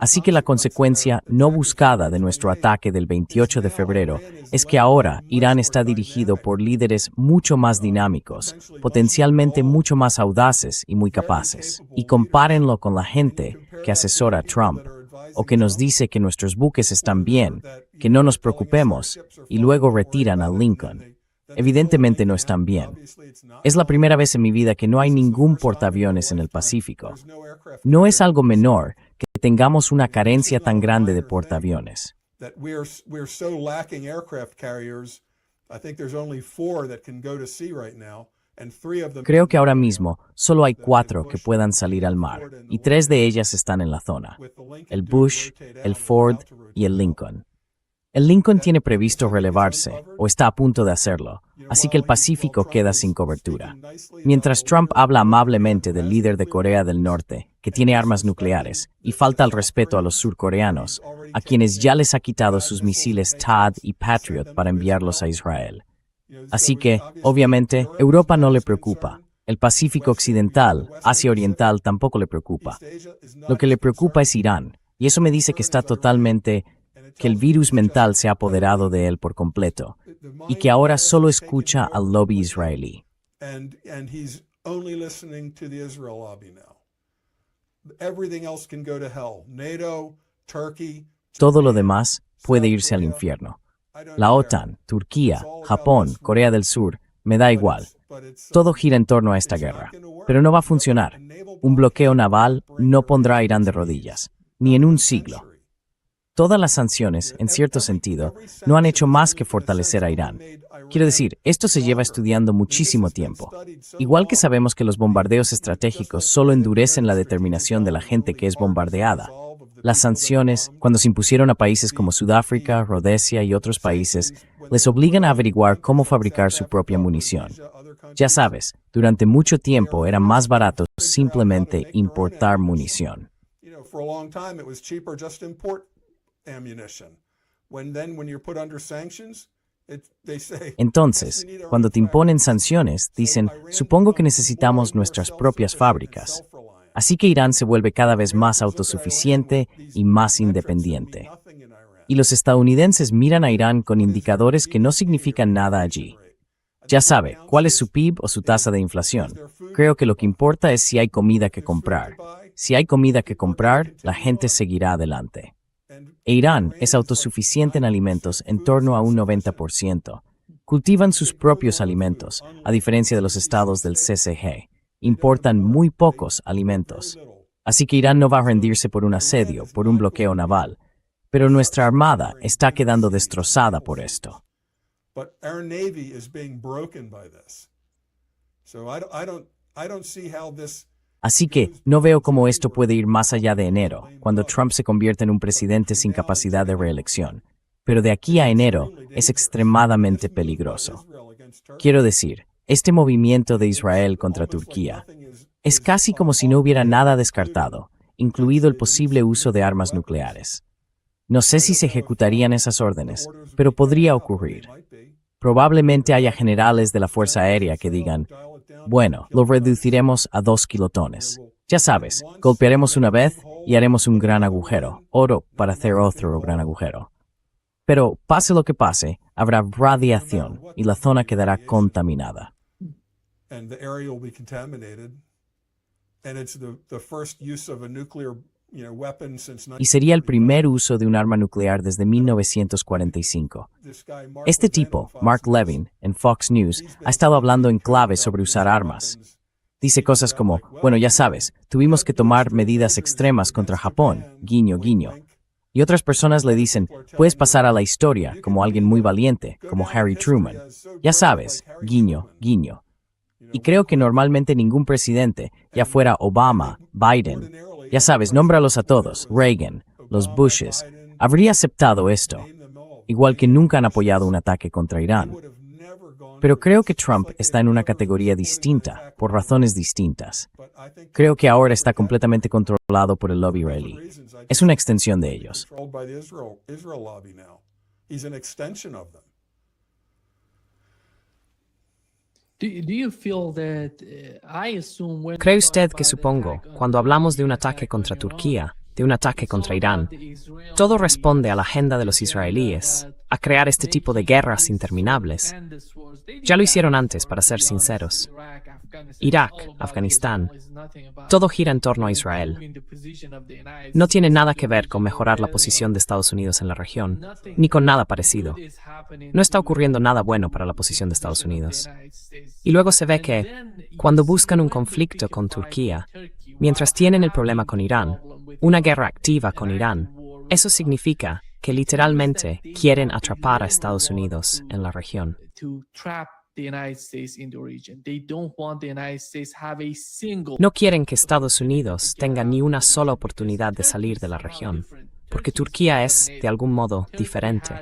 Así que la consecuencia no buscada de nuestro ataque del 28 de febrero es que ahora Irán está dirigido por líderes mucho más dinámicos, potencialmente mucho más audaces y muy capaces. Y compárenlo con la gente que asesora a Trump, o que nos dice que nuestros buques están bien, que no nos preocupemos, y luego retiran a Lincoln. Evidentemente no están bien. Es la primera vez en mi vida que no hay ningún portaaviones en el Pacífico. No es algo menor que tengamos una carencia tan grande de portaaviones. Creo que ahora mismo solo hay 4 que puedan salir al mar, y 3 de ellas están en la zona: el Bush, el Ford y el Lincoln. El Lincoln tiene previsto relevarse, o está a punto de hacerlo, así que el Pacífico queda sin cobertura. Mientras Trump habla amablemente del líder de Corea del Norte, que tiene armas nucleares, y falta al respeto a los surcoreanos, a quienes ya les ha quitado sus misiles THAAD y Patriot para enviarlos a Israel. Así que, obviamente, Europa no le preocupa. El Pacífico Occidental, Asia Oriental tampoco le preocupa. Lo que le preocupa es Irán, y eso me dice que está totalmente... que el virus mental se ha apoderado de él por completo, y que ahora solo escucha al lobby israelí. Todo lo demás puede irse al infierno. La OTAN, Turquía, Japón, Corea del Sur, me da igual. Todo gira en torno a esta guerra, pero no va a funcionar. Un bloqueo naval no pondrá a Irán de rodillas, ni en un siglo. Todas las sanciones, en cierto sentido, no han hecho más que fortalecer a Irán. Quiero decir, esto se lleva estudiando muchísimo tiempo. Igual que sabemos que los bombardeos estratégicos solo endurecen la determinación de la gente que es bombardeada. Las sanciones, cuando se impusieron a países como Sudáfrica, Rodesia y otros países, les obligan a averiguar cómo fabricar su propia munición. Ya sabes, durante mucho tiempo era más barato simplemente importar munición. Entonces, cuando te imponen sanciones, dicen, supongo que necesitamos nuestras propias fábricas. Así que Irán se vuelve cada vez más autosuficiente y más independiente. Y los estadounidenses miran a Irán con indicadores que no significan nada allí. Ya sabe, ¿cuál es su PIB o su tasa de inflación? Creo que lo que importa es si hay comida que comprar. Si hay comida que comprar, la gente seguirá adelante. e Irán es autosuficiente en alimentos en torno a un 90%. Cultivan sus propios alimentos, a diferencia de los estados del CCG. Importan muy pocos alimentos. Así que Irán no va a rendirse por un asedio, por un bloqueo naval. Pero nuestra armada está quedando destrozada por esto. But our Navy is being broken by this. So I don't see how this. Así que no veo cómo esto puede ir más allá de enero, cuando Trump se convierta en un presidente sin capacidad de reelección. Pero de aquí a enero es extremadamente peligroso. Quiero decir, este movimiento de Israel contra Turquía es casi como si no hubiera nada descartado, incluido el posible uso de armas nucleares. No sé si se ejecutarían esas órdenes, pero podría ocurrir. Probablemente haya generales de la Fuerza Aérea que digan, bueno, lo reduciremos a 2 kilotones. Ya sabes, golpearemos una vez y haremos un gran agujero, oro para hacer otro gran agujero. Pero pase lo que pase, habrá radiación y la zona quedará contaminada. And the area will be contaminated. And it's the first use of a nuclear, weapon since Y sería el primer uso de un arma nuclear desde 1945. Este tipo, Mark Levin, en Fox News, ha estado hablando en clave sobre usar armas. Dice cosas como, bueno, ya sabes, tuvimos que tomar medidas extremas contra Japón, guiño, guiño. Y otras personas le dicen, puedes pasar a la historia como alguien muy valiente, como Harry Truman. Ya sabes, guiño, guiño. Y creo que normalmente ningún presidente, ya fuera Obama, Biden, ya sabes, nómbralos a todos, Reagan, los Bushes, habría aceptado esto, igual que nunca han apoyado un ataque contra Irán. Pero creo que Trump está en una categoría distinta, por razones distintas. Creo que ahora está completamente controlado por el lobby israelí. Es una extensión de ellos. ¿Cree usted que supongo, cuando hablamos de un ataque contra Turquía, de un ataque contra Irán, todo responde a la agenda de los israelíes, a crear este tipo de guerras interminables? Ya lo hicieron antes, para ser sinceros. Irak, Afganistán, todo gira en torno a Israel. No tiene nada que ver con mejorar la posición de Estados Unidos en la región, ni con nada parecido. No está ocurriendo nada bueno para la posición de Estados Unidos. Y luego se ve que, cuando buscan un conflicto con Turquía, mientras tienen el problema con Irán, una guerra activa con Irán, eso significa que literalmente quieren atrapar a Estados Unidos en la región. No quieren que Estados Unidos tenga ni una sola oportunidad de salir de la región, porque Turquía es, de algún modo, diferente.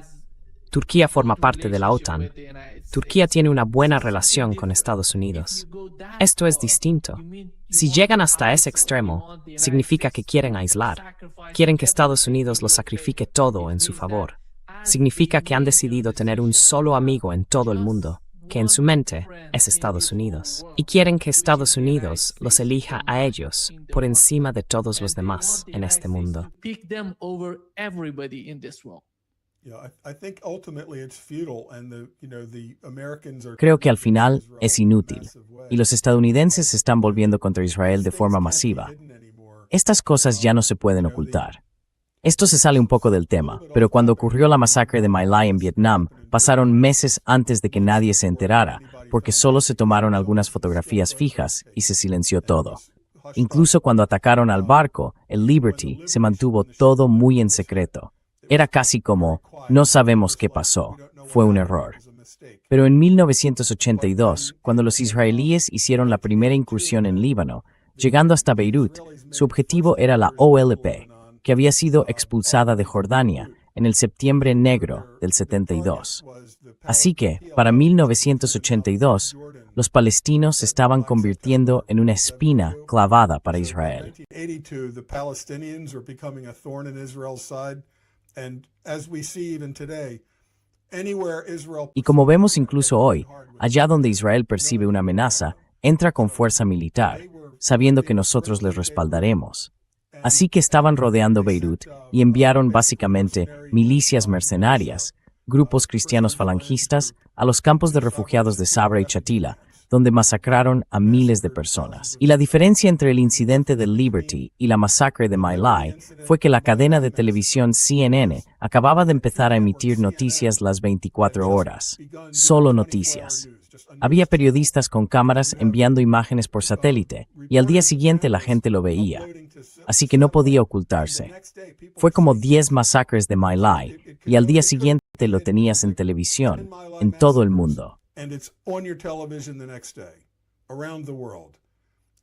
Turquía forma parte de la OTAN. Turquía tiene una buena relación con Estados Unidos. Esto es distinto. Si llegan hasta ese extremo, significa que quieren aislar. Quieren que Estados Unidos lo sacrifique todo en su favor. Significa que han decidido tener un solo amigo en todo el mundo, que en su mente es Estados Unidos. Y quieren que Estados Unidos los elija a ellos por encima de todos los demás en este mundo. Creo que al final es inútil, y los estadounidenses se están volviendo contra Israel de forma masiva. Estas cosas ya no se pueden ocultar. Esto se sale un poco del tema, pero cuando ocurrió la masacre de My Lai en Vietnam, pasaron meses antes de que nadie se enterara, porque solo se tomaron algunas fotografías fijas y se silenció todo. Incluso cuando atacaron al barco, el Liberty, se mantuvo todo muy en secreto. Era casi como, no sabemos qué pasó, fue un error. Pero en 1982, cuando los israelíes hicieron la primera incursión en Líbano, llegando hasta Beirut, su objetivo era la OLP, que había sido expulsada de Jordania en el Septiembre Negro del 72. Así que, para 1982, los palestinos se estaban convirtiendo en una espina clavada para Israel. Y como vemos incluso hoy, allá donde Israel percibe una amenaza, entra con fuerza militar, sabiendo que nosotros les respaldaremos. Así que estaban rodeando Beirut y enviaron básicamente milicias mercenarias, grupos cristianos falangistas, a los campos de refugiados de Sabra y Chatila, donde masacraron a miles de personas. Y la diferencia entre el incidente de Liberty y la masacre de My Lai fue que la cadena de televisión CNN acababa de empezar a emitir noticias las 24 horas. Solo noticias. Había periodistas con cámaras enviando imágenes por satélite, y al día siguiente la gente lo veía. Así que no podía ocultarse. Fue como 10 masacres de My Lai, y al día siguiente lo tenías en televisión, en todo el mundo. And it's on your television the next day, around the world.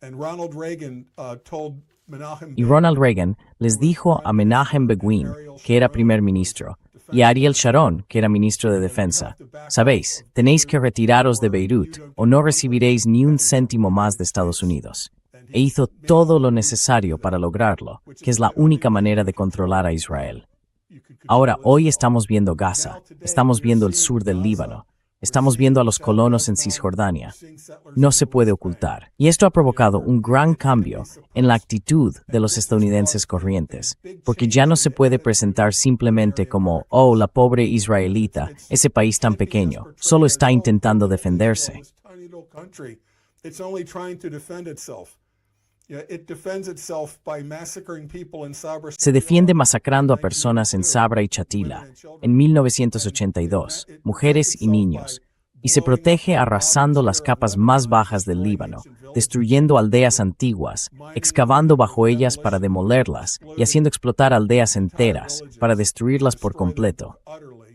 And Ronald Reagan told Menachem Y Ronald Reagan les dijo a Menachem Begin, que era primer ministro, y a Ariel Sharon, que era ministro de Defensa: sabéis, tenéis que retiraros de Beirut o no recibiréis ni un céntimo más de Estados Unidos. E hizo todo lo necesario para lograrlo, que es la única manera de controlar a Israel. Ahora, hoy estamos viendo Gaza, estamos viendo el sur del Líbano, estamos viendo a los colonos en Cisjordania. No se puede ocultar. Y esto ha provocado un gran cambio en la actitud de los estadounidenses corrientes, porque ya no se puede presentar simplemente como, oh, la pobre israelita, ese país tan pequeño, solo está intentando defenderse. Se defiende masacrando a personas en Sabra y Chatila, en 1982, mujeres y niños, y se protege arrasando las capas más bajas del Líbano, destruyendo aldeas antiguas, excavando bajo ellas para demolerlas y haciendo explotar aldeas enteras para destruirlas por completo.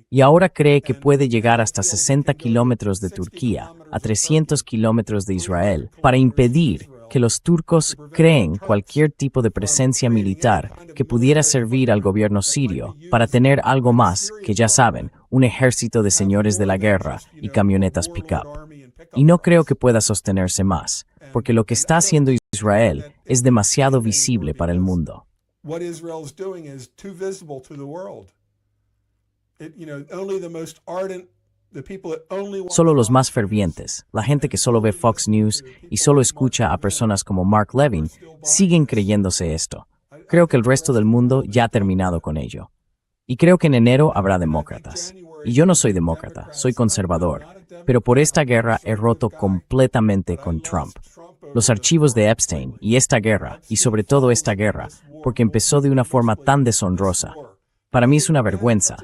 Y ahora cree que puede llegar hasta 60 kilómetros de Turquía, a 300 kilómetros de Israel, para impedir que los turcos creen cualquier tipo de presencia militar que pudiera servir al gobierno sirio para tener algo más que, ya saben, un ejército de señores de la guerra y camionetas pick-up. Y no creo que pueda sostenerse más, porque lo que está haciendo Israel es demasiado visible para el mundo. Solo los más fervientes, la gente que solo ve Fox News y solo escucha a personas como Mark Levin, siguen creyéndose esto. Creo que el resto del mundo ya ha terminado con ello. Y creo que en enero habrá demócratas. Y yo no soy demócrata, soy conservador. Pero por esta guerra he roto completamente con Trump. Los archivos de Epstein y esta guerra, y sobre todo esta guerra, porque empezó de una forma tan deshonrosa. Para mí es una vergüenza.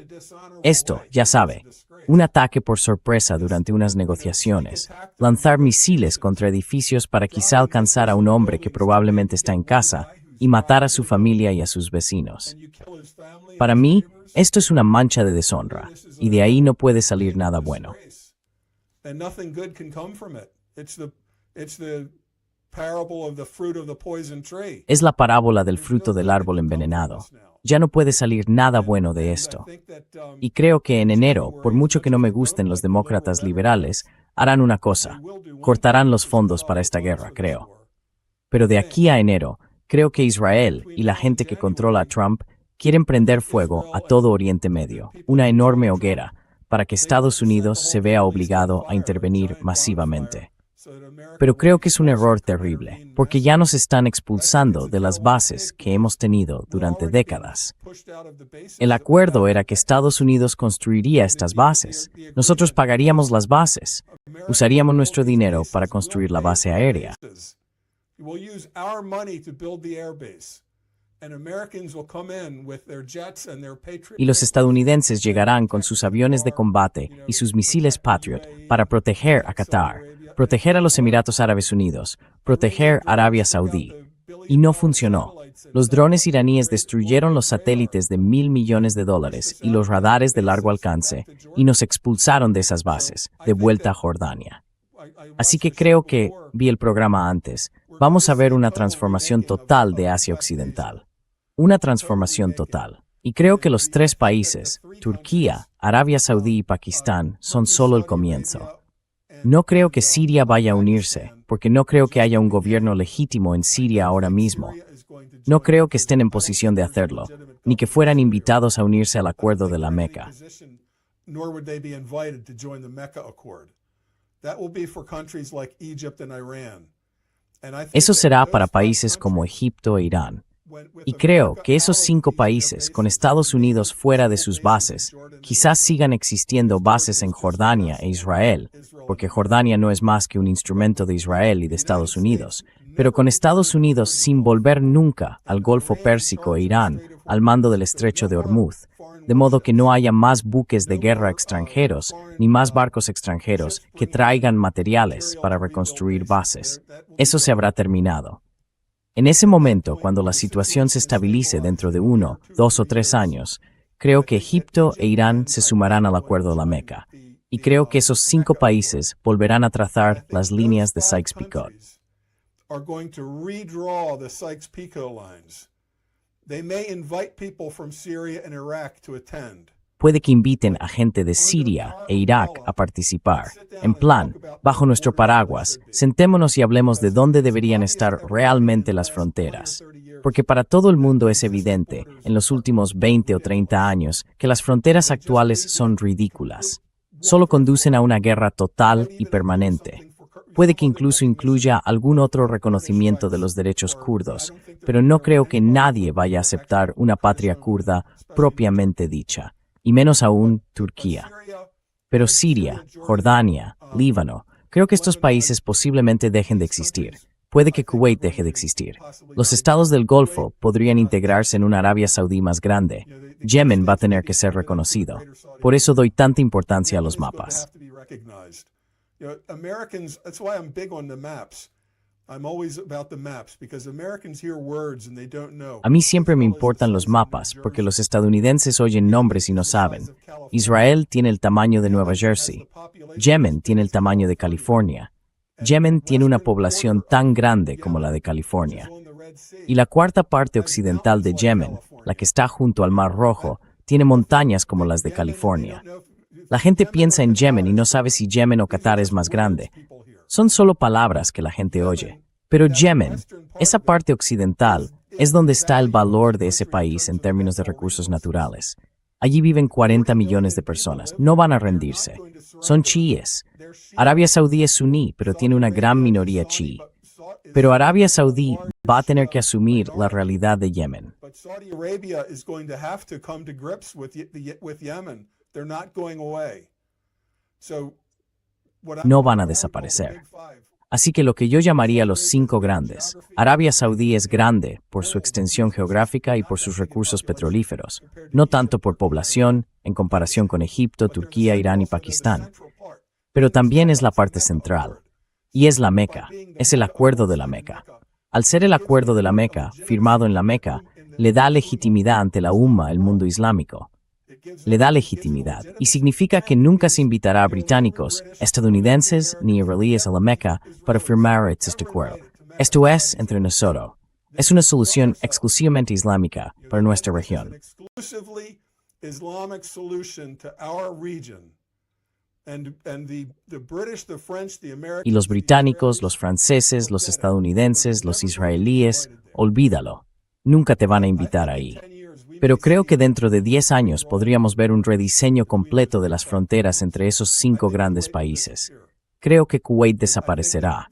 Esto, ya sabe, un ataque por sorpresa durante unas negociaciones, lanzar misiles contra edificios para quizá alcanzar a un hombre que probablemente está en casa y matar a su familia y a sus vecinos. Para mí, esto es una mancha de deshonra, y de ahí no puede salir nada bueno. Es la parábola del fruto del árbol envenenado. Ya no puede salir nada bueno de esto. Y creo que en enero, por mucho que no me gusten los demócratas liberales, harán una cosa: cortarán los fondos para esta guerra, creo. Pero de aquí a enero, creo que Israel y la gente que controla a Trump quieren prender fuego a todo Oriente Medio, una enorme hoguera, para que Estados Unidos se vea obligado a intervenir masivamente. Pero creo que es un error terrible, porque ya nos están expulsando de las bases que hemos tenido durante décadas. El acuerdo era que Estados Unidos construiría estas bases. Nosotros pagaríamos las bases. Usaríamos nuestro dinero para construir la base aérea. Y los estadounidenses llegarán con sus aviones de combate y sus misiles Patriot para proteger a Qatar, proteger a los Emiratos Árabes Unidos, proteger a Arabia Saudí. Y no funcionó. Los drones iraníes destruyeron los satélites de $1.000 millones y los radares de largo alcance, y nos expulsaron de esas bases, de vuelta a Jordania. Así que creo que, vi el programa antes, vamos a ver una transformación total de Asia Occidental. Una transformación total. Y creo que los tres países, Turquía, Arabia Saudí y Pakistán, son solo el comienzo. No creo que Siria vaya a unirse, porque no creo que haya un gobierno legítimo en Siria ahora mismo. No creo que estén en posición de hacerlo, ni que fueran invitados a unirse al acuerdo de la Meca. Eso será para países como Egipto e Irán. Y creo que esos 5 países, con Estados Unidos fuera de sus bases, quizás sigan existiendo bases en Jordania e Israel, porque Jordania no es más que un instrumento de Israel y de Estados Unidos, pero con Estados Unidos sin volver nunca al Golfo Pérsico e Irán al mando del Estrecho de Hormuz, de modo que no haya más buques de guerra extranjeros ni más barcos extranjeros que traigan materiales para reconstruir bases. Eso se habrá terminado. En ese momento, cuando la situación se estabilice dentro de 1, 2 o 3 años, creo que Egipto e Irán se sumarán al Acuerdo de la Meca, y creo que esos 5 países volverán a trazar las líneas de Sykes-Picot. Are going to redraw the Sykes-Picot lines. They may invite people from Syria and Iraq to attend. Puede que inviten a gente de Siria e Irak a participar. En plan, bajo nuestro paraguas, sentémonos y hablemos de dónde deberían estar realmente las fronteras. Porque para todo el mundo es evidente, en los últimos 20 o 30 años, que las fronteras actuales son ridículas. Solo conducen a una guerra total y permanente. Puede que incluso incluya algún otro reconocimiento de los derechos kurdos, pero no creo que nadie vaya a aceptar una patria kurda propiamente dicha, y menos aún Turquía. Pero Siria, Jordania, Líbano, creo que estos países posiblemente dejen de existir. Puede que Kuwait deje de existir. Los estados del Golfo podrían integrarse en una Arabia Saudí más grande. Yemen va a tener que ser reconocido. Por eso doy tanta importancia a los mapas. You know, Americans, that's why I'm big on the maps. I'm always about the maps because Americans hear words and they don't know. A mí siempre me importan los mapas porque los estadounidenses oyen nombres y no saben. Israel tiene el tamaño de Nueva Jersey. Yemen tiene el tamaño de California. Yemen tiene una población tan grande como la de California. Y la cuarta parte occidental de Yemen, la que está junto al Mar Rojo, tiene montañas como las de California. La gente piensa en Yemen y no sabe si Yemen o Qatar es más grande. Son solo palabras que la gente oye. Pero Yemen, esa parte occidental, es donde está el valor de ese país en términos de recursos naturales. Allí viven 40 millones de personas. No van a rendirse. Son chiíes. Arabia Saudí es suní, pero tiene una gran minoría chií. Pero Arabia Saudí va a tener que asumir la realidad de Yemen. Saudi Arabia is going to have to come to grips with Yemen. They're not going away. No van a desaparecer. Así que lo que yo llamaría los 5 grandes. Arabia Saudí es grande por su extensión geográfica y por sus recursos petrolíferos, no tanto por población en comparación con Egipto, Turquía, Irán y Pakistán. Pero también es la parte central. Y es la Meca, es el Acuerdo de la Meca. Al ser el Acuerdo de la Meca, firmado en la Meca, le da legitimidad ante la Umma, el mundo islámico. Le da legitimidad y significa que nunca se invitará a británicos, estadounidenses ni israelíes a la Meca para firmar este acuerdo. Esto es entre nosotros. Es una solución exclusivamente islámica para nuestra región. Y los británicos, los franceses, los estadounidenses, los israelíes, olvídalo. Nunca te van a invitar ahí. Pero creo que dentro de 10 años podríamos ver un rediseño completo de las fronteras entre esos 5 grandes países. Creo que Kuwait desaparecerá.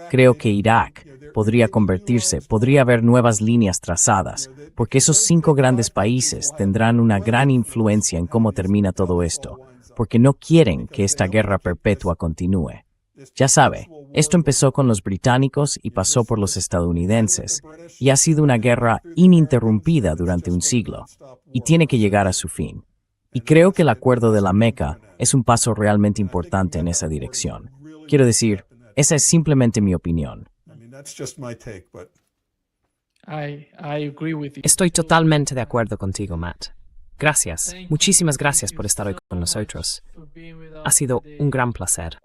Creo que Irak podría convertirse, podría haber nuevas líneas trazadas, porque esos 5 grandes países tendrán una gran influencia en cómo termina todo esto, porque no quieren que esta guerra perpetua continúe. Ya sabe, esto empezó con los británicos y pasó por los estadounidenses, y ha sido una guerra ininterrumpida durante un siglo, y tiene que llegar a su fin. Y creo que el Acuerdo de la Meca es un paso realmente importante en esa dirección. Quiero decir, esa es simplemente mi opinión. Estoy totalmente de acuerdo contigo, Matt. Gracias, muchísimas gracias por estar hoy con nosotros. Ha sido un gran placer.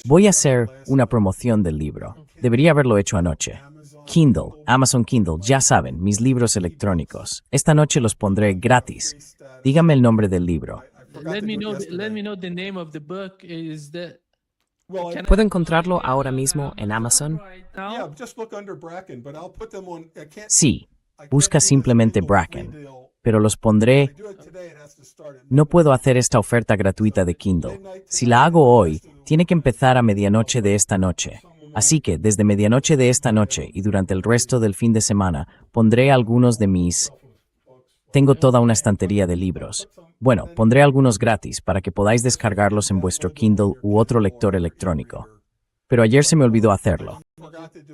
Voy a hacer una promoción del libro. Debería haberlo hecho anoche. Kindle, Amazon Kindle, ya saben, mis libros electrónicos. Esta noche los pondré gratis. Dígame el nombre del libro. ¿Puedo encontrarlo ahora mismo en Amazon? Sí, busca simplemente Bracken, pero los pondré. No puedo hacer esta oferta gratuita de Kindle. Si la hago hoy, tiene que empezar a medianoche de esta noche. Así que, desde medianoche de esta noche y durante el resto del fin de semana, pondré algunos de mis... Tengo toda una estantería de libros. Bueno, pondré algunos gratis para que podáis descargarlos en vuestro Kindle u otro lector electrónico. Pero ayer se me olvidó hacerlo.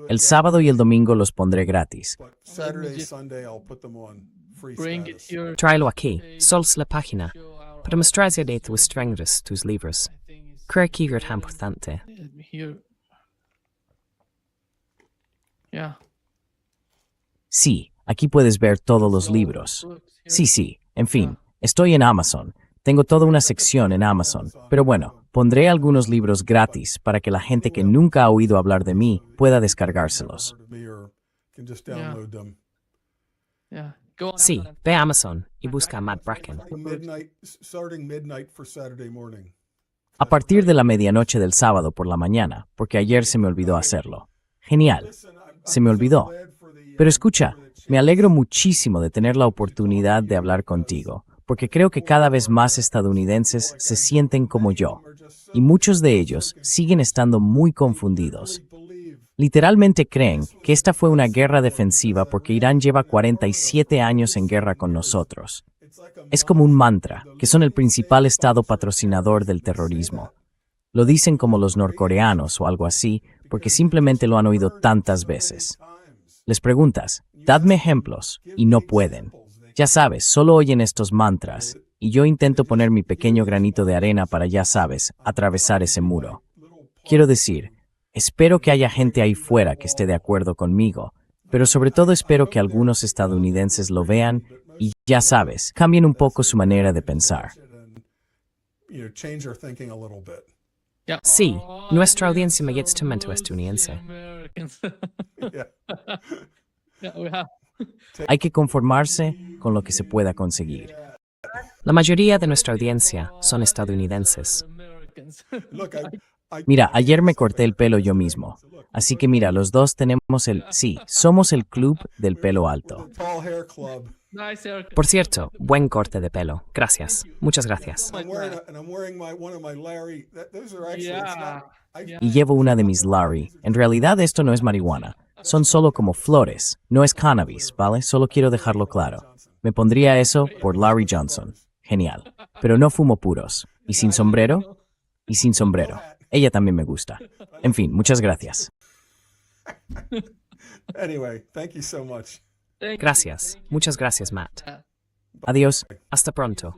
El sábado y el domingo los pondré gratis. But Saturday, Sunday, I'll put them on free Bring it status. here. Tráelo aquí, sols la página, para mostrar de tus strengths, tus libros. Creo que es importante. Here. Yeah. Sí, aquí puedes ver todos los libros. Sí, en fin, estoy en Amazon. Tengo toda una sección en Amazon. Pero bueno, pondré algunos libros gratis para que la gente que nunca ha oído hablar de mí pueda descargárselos. Me or can just download them. Yeah. Go on Sí, Amazon. ve a Amazon y busca a Matt Bracken. Starting midnight for Saturday morning. A partir de la medianoche del sábado por la mañana, porque ayer se me olvidó hacerlo. Genial, se me olvidó. Pero escucha, me alegro muchísimo de tener la oportunidad de hablar contigo, porque creo que cada vez más estadounidenses se sienten como yo, y muchos de ellos siguen estando muy confundidos. Literalmente creen que esta fue una guerra defensiva porque Irán lleva 47 años en guerra con nosotros. Es como un mantra, que son el principal estado patrocinador del terrorismo. Lo dicen como los norcoreanos o algo así, porque simplemente lo han oído tantas veces. Les preguntas, dadme ejemplos, y no pueden. Ya sabes, solo oyen estos mantras, y yo intento poner mi pequeño granito de arena para, ya sabes, atravesar ese muro. Quiero decir, espero que haya gente ahí fuera que esté de acuerdo conmigo, pero sobre todo espero que algunos estadounidenses lo vean y, ya sabes, cambien un poco su manera de pensar. Change their thinking a little bit. Yeah. Sí, Oh, nuestra I audiencia miss mayormente those estadounidense. Americans. Yeah. Yeah, we have. Hay que conformarse con lo que se pueda conseguir. La mayoría de nuestra audiencia son estadounidenses. Americans. Look, Mira, ayer me corté el pelo yo mismo. Así que mira, los dos tenemos somos el club del pelo alto. Tall Hair Club. Nice haircut. Por cierto, buen corte de pelo. Gracias. Muchas gracias. I'm wearing one of my Larry. Those are actually. It's Yeah. not, Y llevo una de mis Larry. En realidad esto no es marihuana. Son solo como flores. No es cannabis, ¿vale? Solo quiero dejarlo claro. Me pondría eso por Larry Johnson. Genial. Pero no fumo puros. ¿Y sin sombrero? Y sin sombrero. Ella también me gusta. En fin, muchas gracias. Anyway, thank you so much. Thank you. Gracias. Muchas gracias, Matt. Adiós. Hasta pronto.